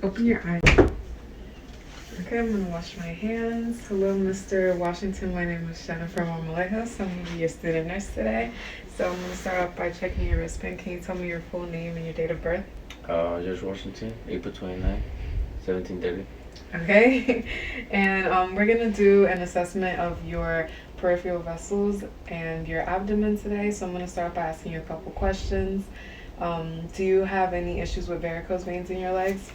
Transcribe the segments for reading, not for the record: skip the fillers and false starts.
Open your eyes. Okay, I'm gonna wash my hands. Hello, Mr. Washington. My name is Jennifer Marmolejo. I'm gonna be your student nurse today. So I'm gonna start off by checking your wristband. Can you tell me your full name and your date of birth? George Washington, April 29, 1730. Okay, and we're gonna do an assessment of your peripheral vessels and your abdomen today. So I'm gonna start by asking you a couple questions. Do you have any issues with varicose veins in your legs?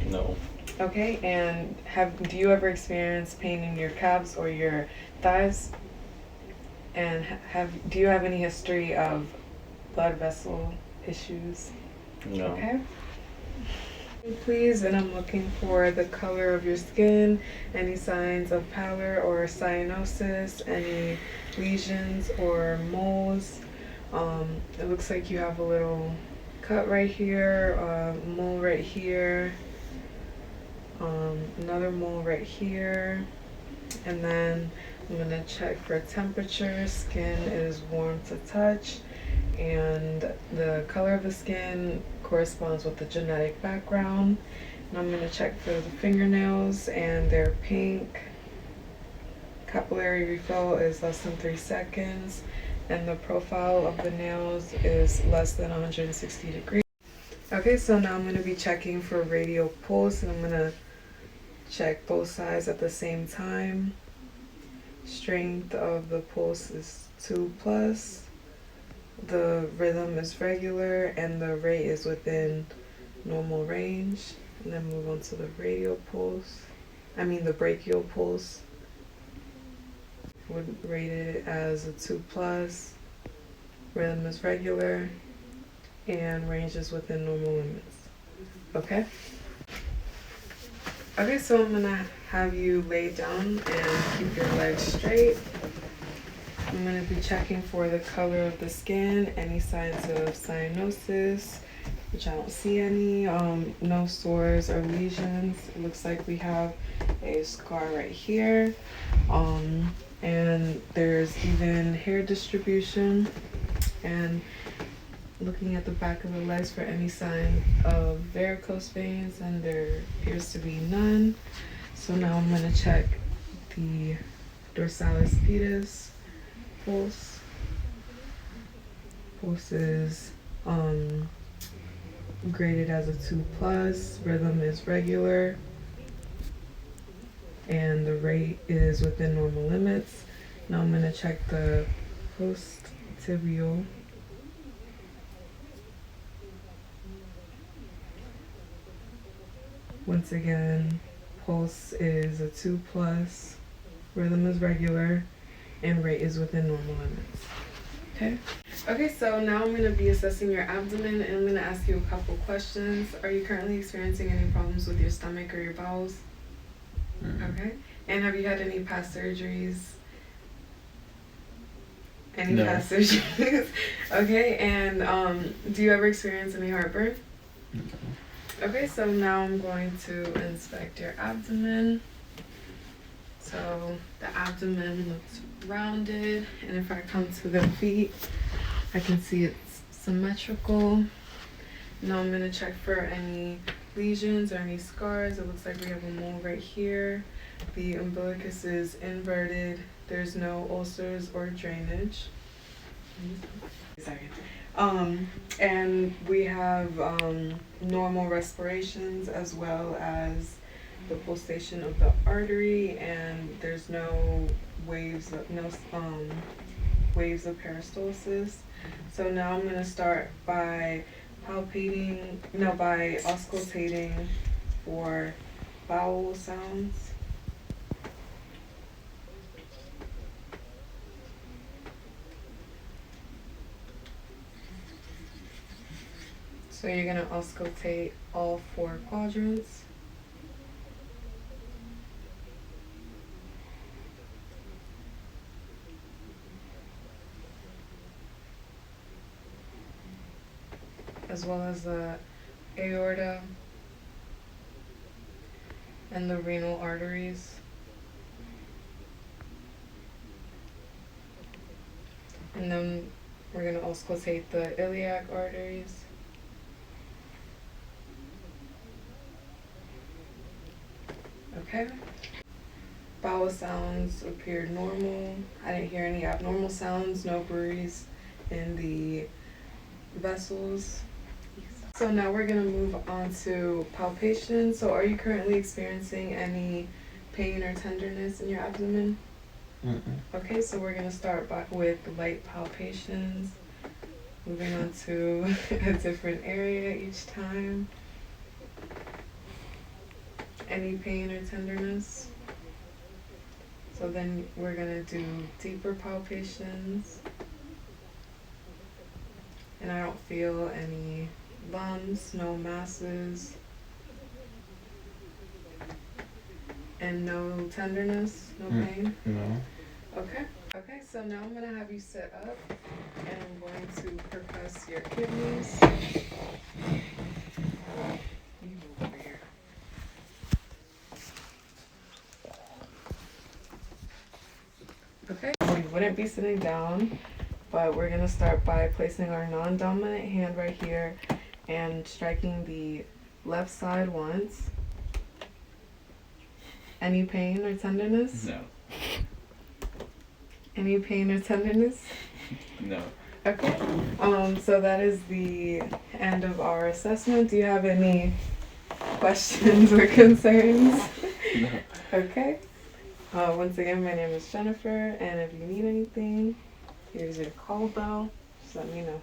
No, Okay, and do you ever experience pain in your calves or your thighs? And do you have any history of blood vessel issues? no. Okay. Please, and I'm looking for the color of your skin, any signs of pallor or cyanosis, any lesions or moles. It looks like you have a little cut right here, mole right here, another mole right here, and then I'm gonna check for temperature. Skin is warm to touch, and the color of the skin corresponds with the genetic background. And I'm gonna check for the fingernails, and they're pink. Capillary refill is less than 3 seconds, and the profile of the nails is less than 160 degrees. Okay, so now I'm gonna be checking for radial pulse, and I'm gonna check both sides at the same time. Strength of the pulse is 2 plus. The rhythm is regular and the rate is within normal range. And then move on to the radial pulse. The brachial pulse. Would rate it as a 2 plus. Rhythm is regular and range is within normal limits. Okay? Okay, so I'm gonna have you lay down and keep your legs straight. I'm going to be checking for the color of the skin, any signs of cyanosis, which I don't see any, no sores or lesions. It looks like we have a scar right here, and there's even hair distribution. And looking at the back of the legs for any sign of varicose veins, and there appears to be none. So now I'm going to check the dorsalis pedis. Pulse. Pulse is graded as a 2 plus. Rhythm is regular, and the rate is within normal limits. Now I'm going to check the post tibial. Once again, pulse is a 2 plus. Rhythm is regular, and rate is within normal limits. Okay? Okay, so now I'm going to be assessing your abdomen, and I'm going to ask you a couple questions. Are you currently experiencing any problems with your stomach or your bowels? Okay. And have you had any past surgeries? No. Past surgeries? Okay, and do you ever experience any heartburn? No. Okay, so now I'm going to inspect your abdomen. So the abdomen looks rounded, and if I come to the feet, I can see it's symmetrical. Now I'm going to check for any lesions or any scars. It looks like we have a mole right here. The umbilicus is inverted. There's no ulcers or drainage. And we have normal respirations as well as the pulsation of the artery, and there's no waves of peristalsis. So now I'm going to start by auscultating for bowel sounds. So you're going to auscultate all 4 quadrants. As well as the aorta and the renal arteries. And then we're going to auscultate the iliac arteries. Okay. Bowel sounds appeared normal. I didn't hear any abnormal sounds, no breeze in the vessels. So now we're gonna move on to palpation. So are you currently experiencing any pain or tenderness in your abdomen? Mm-mm. Okay, so we're gonna start back with light palpations, moving on to a different area each time. Any pain or tenderness? So then we're gonna do deeper palpations. And I don't feel any lumps, no masses, and no tenderness, no pain. No. Okay. Okay, so now I'm gonna have you sit up and I'm going to percuss your kidneys. You move over here. Okay, we wouldn't be sitting down, but we're gonna start by placing our non-dominant hand right here and striking the left side once. Any pain or tenderness? No. Any pain or tenderness? No. Okay. So that is the end of our assessment. Do you have any questions or concerns? No. Okay. Once again, my name is Jennifer, and if you need anything, here's your call bell. Just let me know.